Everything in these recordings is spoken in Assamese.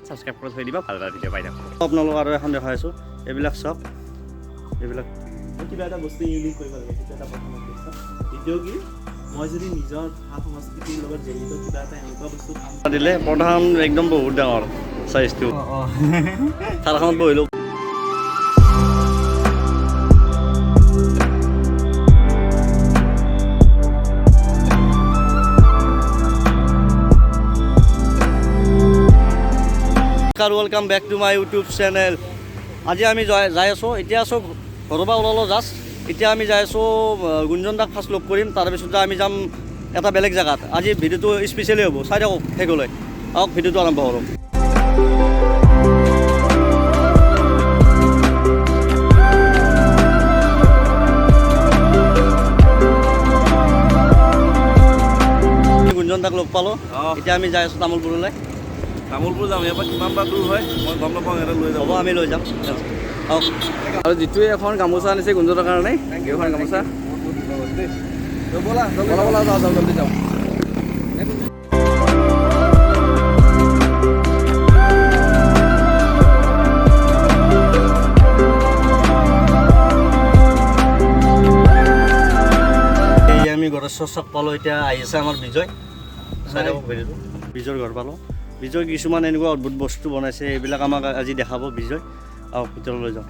সাবস্ক্ৰাইব কৰি থৈ দিবা, ভাল ভাল ভিডিঅ' পাই থাকোঁ। আপোনালোকক আৰু এখন দেখাই আছোঁ, এইবিলাক চাওক, এইবিলাক কিবা এটা বস্তু ইউনিক কৰিব লাগে, সেইটো এটা প্ৰথম উদ্দেশ্য। দ্বিতীয় কি, মই যদি নিজৰ ভাষা সংস্কৃতিৰ লগত জড়িত কিবা এটা এনেকুৱা বস্তু কাম দিলে পৰ্দাখন একদম বহুত ডাঙৰ চাইজটো। থাৰখনত বহিলোঁ। Welcome back to my YouTube channel. আজি আমি যাই আছোঁ, এতিয়া আছোঁ ঘৰৰ পৰা ওলালোঁ জাষ্ট। এতিয়া আমি যাই আছোঁ গুঞ্জন দাক ফাৰ্ষ্ট লগ কৰিম, তাৰপিছত আমি যাম এটা বেলেগ জেগাত। আজি ভিডিঅ'টো স্পেচিয়েলি হ'ব, চাই থাকক শেষলৈ। আহক ভিডিঅ'টো আৰম্ভ কৰোঁ। গুঞ্জন দাক লগ পালোঁ, এতিয়া আমি যাই আছোঁ তামোলপুৰলৈ। তামোলপুৰ যাম, ইয়াৰ পৰা কিমান বা দূৰ হয় মই গম নাপাওঁ, সিহঁতে লৈ যাব। হ'ব আমি লৈ যাম। আৰু যিটোৱে এখন গামোচা আনিছে গুঞ্জনৰ কাৰণে, এইখন গামোচা ব'লা ব'লা যাওঁ জলদি যাওঁ। আমি গড়েশ্বৰ চক পালোঁ, এতিয়া আহিছে আমাৰ বিজয়। চাই থাকক ভিডিঅ'টো। বিজয়ৰ ঘৰ পালোঁ। বিজয় কিছুমান এনেকুৱা অদ্ভুত বস্তু বনাইছে, এইবিলাক আমাক আজি দেখাব বিজয়। আৰু ভিতৰলৈ যাওঁ।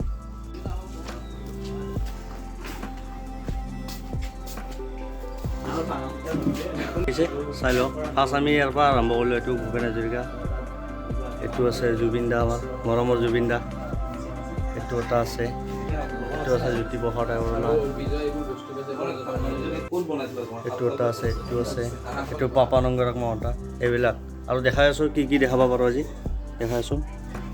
চাই লওক, ফাৰ্ষ্ট আমি ইয়াৰ পৰা আৰম্ভ কৰিলোঁ। এইটো ভূপেন হাজৰিকা, এইটো আছে জুবিন দা, আমাৰ মৰমৰ জুবিন দা, এইটো এটা আছে, এইটো আছে জ্যোতিপ্ৰসাদ আগৰৱালা, এইটো এটা আছে, এইটো আছে, এইটো পাপন অংগৰাগ মহন্তা। এইবিলাক আৰু দেখাই আছোঁ, কি কি দেখাব পাৰোঁ আজি দেখাই আছোঁ।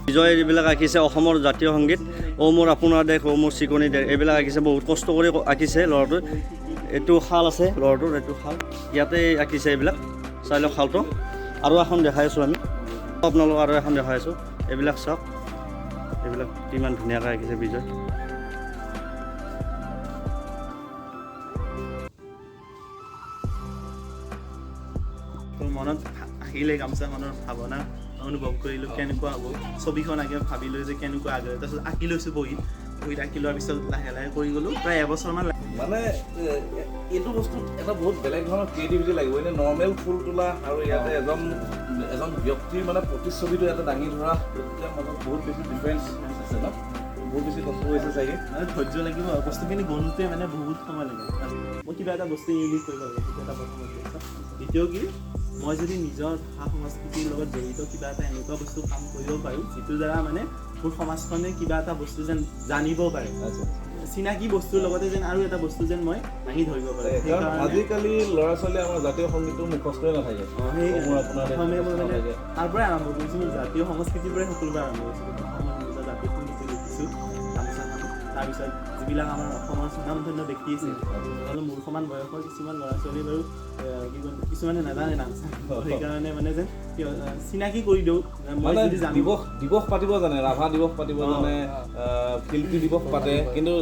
বিজয় এইবিলাক আঁকিছে অসমৰ জাতীয় সংগীত, অ' মোৰ আপোনাৰ দেশ, অ' মোৰ চিকনি দেশ, এইবিলাক আঁকিছে। বহুত কষ্ট কৰি আঁকিছে ল'ৰাটোৱে। এইটো শাল আছে ল'ৰাটোৰ, এইটো শাল ইয়াতে আঁকিছে। এইবিলাক চাই লওক শালটো। আৰু এখন দেখাই আছোঁ আমি আপোনালোকক, আৰু এখন দেখাই আছোঁ। এইবিলাক চাওক, এইবিলাক কিমান ধুনীয়াকৈ আঁকিছে বিজয়। তোৰ মনত আহিলে গামোচাখনৰ ভাৱনা অনুভৱ কৰিলোঁ, কেনেকুৱা হ'ব ছবিখন আগে ভাবিলোঁ যে কেনেকুৱা আগে, তাৰপিছত আঁকি লৈছোঁ বহীত আঁকি লোৱাৰ পিছত লাহে লাহে কৰি গ'লোঁ। প্ৰায় এবছৰমান মানে এইটো বস্তু এটা বহুত বেলেগ ধৰণৰ ক্ৰিয়েটিভিটি লাগিব। এনে নৰ্মেল ফুল তোলা আৰু ইয়াতে এজন ব্যক্তিৰ মানে প্ৰতিচ্ছবিটো ইয়াতে দাঙি ধৰা, মাজত বহুত বেছি ডিফাৰেঞ্চ আছে ন, বহুত বেছি কষ্ট হৈছে চাগে। মানে ধৈৰ্য লাগিব, বস্তুখিনি বনোতে মানে বহুত সময় লাগে। মই কিবা এটা বস্তু ইউনিক কৰিব লাগে, সেইটো এটা প্ৰথম উদ্দেশ্য। দ্বিতীয় কি, মই যদি নিজৰ ভাষা সংস্কৃতিৰ লগত জড়িত কিবা এটা এনেকুৱা বস্তু কাম কৰিব পাৰোঁ, যিটোৰ দ্বাৰা মানে মোৰ সমাজখনে কিবা এটা বস্তু যেন জানিব পাৰে, চিনাকি বস্তুৰ লগতে যেন আৰু এটা বস্তু যেন মই দাঙি ধৰিব পাৰোঁ। কাৰণ আজিকালি ল'ৰা ছোৱালীয়ে আমাৰ জাতীয় সংগীতটো মুখস্থই নাথাকে। প্ৰথমে মই মানে তাৰ পৰাই আৰম্ভ কৰিছোঁ, মোৰ জাতীয় সংস্কৃতিৰ পৰাই সকলোৰে আৰম্ভ কৰিছিলোঁ। প্ৰথমে নিজৰ জাতীয় সংগীত লিখিছোঁ গামোচাখন, তাৰপিছত যিবিলাক আমাৰ অসমৰ স্বনামধন্য ব্যক্তি আছে, নহ'লে মোৰ সমান বয়সৰ কিছুমান ল'ৰা ছোৱালী বাৰু কিছুমানে নাজানে নাম চাম, সেইকাৰণে মানে যেন চিনাকি কৰি দিওঁ। মই যদি জানিব দিৱস পাতিব জানে, ৰাভা দিৱস পাতিব জানে, শিল্পী দিৱস পাতে, কিন্তু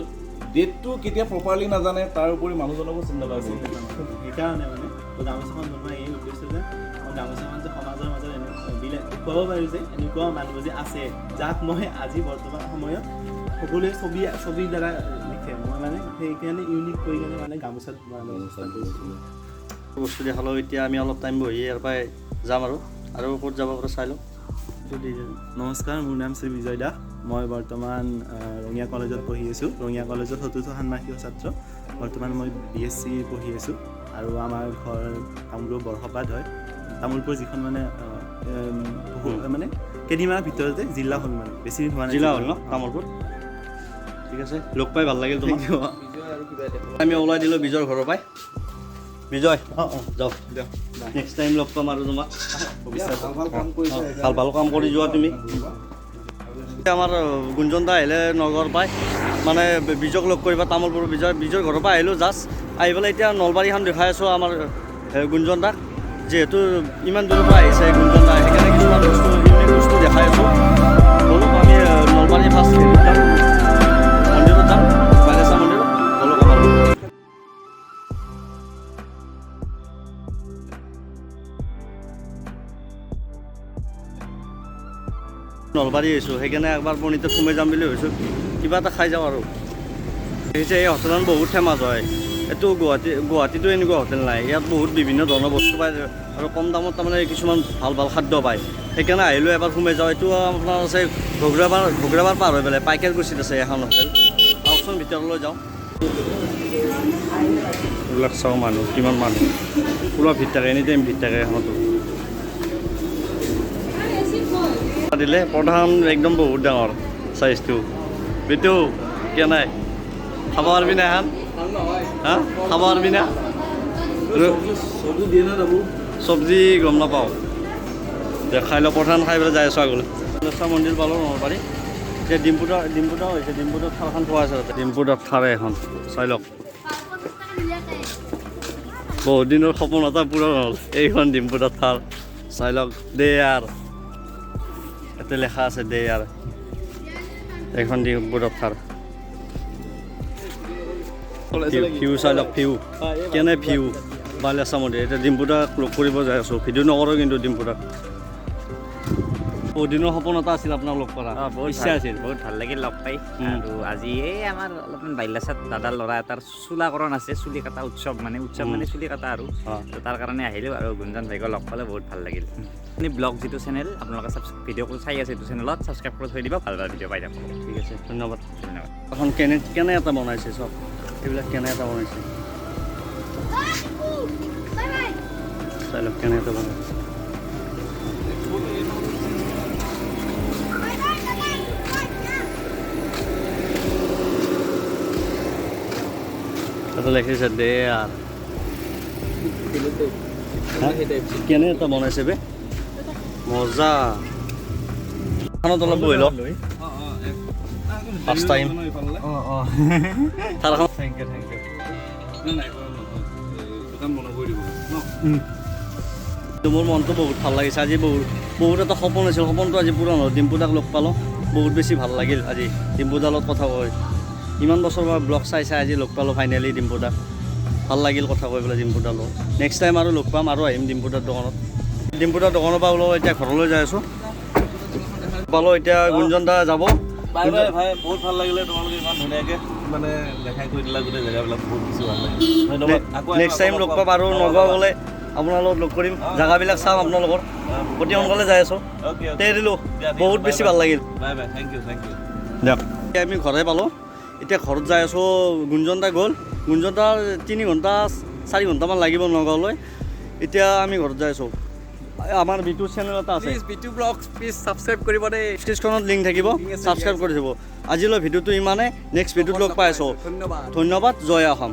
ডেটটো কেতিয়া প্ৰপাৰলি নাজানে, তাৰ উপৰি মানুহজনকো চিন্তা পাইছে। সেইকাৰণে মানে গামোচাখন বনোৱা এই উদ্দেশ্য যে মই গামোচাখন যে সমাজৰ মাজত দেখুৱাব পাৰোঁ যে এনেকুৱা মানুহ যে আছে, যাক মই আজি বৰ্তমান সময়ত সকলোৱে ছবিৰ দ্বাৰা লিখে। মই মানে সেইকাৰণে ইউনিক কৰি কিনে মানে গামোচাত ব্যৱস্থা কৰিছিলোঁ। বস্তু দেখালোঁ। এতিয়া আমি অলপ টাইম বহি ইয়াৰ পৰাই যাম আৰু ক'ত যাব পাৰোঁ চাই লওঁ। নমস্কাৰ, মোৰ নাম শ্ৰী বিজয় দাস। মই বৰ্তমান ৰঙিয়া কলেজত পঢ়ি আছোঁ। ৰঙিয়া কলেজত চতুৰ্থ ষাণ্মাসিক ছাত্ৰ। বৰ্তমান মই BSc পঢ়ি আছোঁ আৰু আমাৰ ঘৰ তামোলপুৰ বৰসবাত হয়। তামোলপুৰ যিখন মানে মানে কেইদিনমানৰ ভিতৰতে জিলা হ'ল, মানে বেছি দিন হোৱা নাই, জিলা হ'ল ন তামোলপুৰ। ঠিক আছে, লগ পাই ভাল লাগিল তোমাক। আমি ওলাই দিলোঁ বিজয়ৰ ঘৰৰ পৰাই। বিজয় যাওক, নেক্সট টাইম লগ পাম আৰু তোমাক। ভাল কাম কৰি যোৱা তুমি। আমাৰ গুঞ্জন দা আহিলে নগৰ পাই, মানে বিজয়ক লগ কৰিবা তামোলপুৰ। বিজয়ৰ ঘৰৰ পৰা আহিলোঁ জাষ্ট, আহি পেলাই এতিয়া নলবাৰীখন দেখাই আছোঁ আমাৰ গুঞ্জন দাক। যিহেতু ইমান দূৰৰ পৰা আহিছে গুঞ্জন দা, সেইকাৰণে কিছুমান বস্তু ইউনিক বস্তু দেখাই আছোঁ। বলক আমি নলবাৰী ফাৰ্ষ্ট যাম, মন্দিৰত যাম, বালেশ্বৰ মন্দিৰত। বলক আমাৰ নলবাৰী আহিছোঁ সেইকাৰণে একবাৰ পণিতে সোমাই যাম বুলি ভাবিছোঁ কিবা এটা খাই যাওঁ আৰু দেখিছে এই হোটেলখন বহুত ফেমাছ হয় এইটো গুৱাহাটীতো এনেকুৱা হোটেল নাই ইয়াত বহুত বিভিন্ন ধৰণৰ বস্তু পায় আৰু কম দামত তাৰমানে কিছুমান ভাল ভাল খাদ্য পায় সেইকাৰণে আহিলোঁ এবাৰ সোমাই যাওঁ এইটো আপোনাৰ আছে ঘগ্ৰাবাৰ পাৰ হৈ পেলাই পাইকাৰকুছিত আছে এখন হোটেল আহকচোন ভিতৰলৈ যাওঁ এইবিলাক চাওঁ মানুহ কিমান মানুহ পুৰা ভিৰ থাকে এনি টাইম ভিৰ থাকে এখনতো দিলে পৰ্দাখন একদম বহুত ডাঙৰ চাইজটো বিটু কিয় নাই খাব পাৰিবি না এখন হা খাব পাৰিবি না চব্জি দিয়ে না দাবু চব্জি গম নাপাওঁ খাই লওঁ পঠান খাই পেলাই যাই আছোঁ আগলৈ মন্দিৰ পালোঁ নলবাৰী এতিয়া ডিম্পুটা হৈছে ডিম্পুটাত থাৰখন পোৱা আছে তাতে ডিম্পুটাত থাৰে এখন চাই লওক বহুত দিনৰ সপোন এটা পূৰণ হ'ল এইখন ডিম্পুটাত থাৰ চাই লওক দে আৰ ইয়াতে লেখা আছে দে আৰ এইখন ডিম্পুটাত থাৰ ভিউ চাই লওক ভিউ কেনে ভিউ বালিয়াচা মন্দিৰ এতিয়া ডিম্পুটাক লগ কৰিব যাই আছোঁ ভিডিঅ' নকৰোঁ কিন্তু ডিম্পুটাক বহুত দিনৰ সপোন এটা আছিল আপোনাক লগ কৰা বহুত ইচ্ছা আছিল বহুত ভাল লাগিল লগ পাই আৰু আজি এই আমাৰ অলপমান বাইলাচাত দাদাৰ ল'ৰা এটাৰ চুলাকৰণ আছে চুলি কটা উৎসৱ মানে চুলি কটা আৰু তো তাৰ কাৰণে আহিলোঁ আৰু গুঞ্জন ভাইক লগ পালে বহুত ভাল লাগিল আপুনি ব্লগ যিটো চেনেল আপোনালোকে ভিডিঅ' চাই আছে এইটো চেনেলত ছাবস্ক্ৰাইব কৰি থৈ দিব ভাল ভাল ভিডিঅ' পাই যাব ঠিক আছে ধন্যবাদ ধন্যবাদ এখন কেনে এটা বনাইছে চব এইবিলাক কেনে এটা বনাইছে চাই লওক কেনে এটা বনাইছে এটা লিখিছে দে আর কেনে এটা বনাইছে বে মজা খানত অলপ বহি লওক ফাৰ্ষ্ট টাইম থাৰখন থেংক ইউ দোকান বন্ধ কৰি দিব মোৰ মনটো বহুত ভাল লাগিছে আজি বহুত এটা সপোন আছিল সপোনটো আজি পূৰণ হ'ল ডিম্পুদাক লগ পালোঁ বহুত বেছি ভাল লাগিল আজি ডিম্পুদাৰ লগত কথা কৈ ইমান বছৰ পৰা ব্লগ চাই আজি লগ পালোঁ ফাইনেলি ডিম্পুদাক ভাল লাগিল কথা কৈ পেলাই ডিম্পুদাৰ লগত নেক্সট টাইম আৰু লগ পাম আৰু আহিম ডিম্পুদাৰ দোকানৰ পৰা ওলাব এতিয়া ঘৰলৈ যাই আছোঁ পালোঁ এতিয়া গুঞ্জন দা যাব বাই বাই ভাই বহুত ভাল লাগিলে তোমালোকে ইমান ধুনীয়াকৈ মানে দেখাই কৰি দিলা গোটেই জেগাবিলাক বহুত বেছি ভাল লাগিল ধন্যবাদ আকৌ নেক্সট টাইম লগ পাম আৰু নগাঁও গ'লে আপোনাৰ লগত লগ কৰিম জেগাবিলাক চাম আপোনালোকৰ অতি সোনকালে যাই আছোঁ অ'কে তে দিলোঁ বহুত বেছি ভাল লাগিল বাই বাই থেংক ইউ দিয়ক এতিয়া আমি ঘৰে পালোঁ এতিয়া ঘৰত যাই আছোঁ গুঞ্জন দা গ'ল গুঞ্জন দাৰ 3 ঘণ্টা 4 ঘণ্টামান লাগিব নগাঁৱলৈ এতিয়া আমি ঘৰত যাই আছোঁ আমাৰ বিটু চেনেল এটা আছে বিটু ব্লগ প্লিজ ছাবস্ক্ৰাইব কৰিব দেই ডিছক্ৰিপশ্যনত লিংক থাকিব ছাবস্ক্ৰাইব কৰি দিব আজিলৈ ভিডিঅ'টো ইমানে নেক্সট ভিডিঅ'ত লগ পাই আছোঁ ধন্যবাদ ধন্যবাদ জয় অসম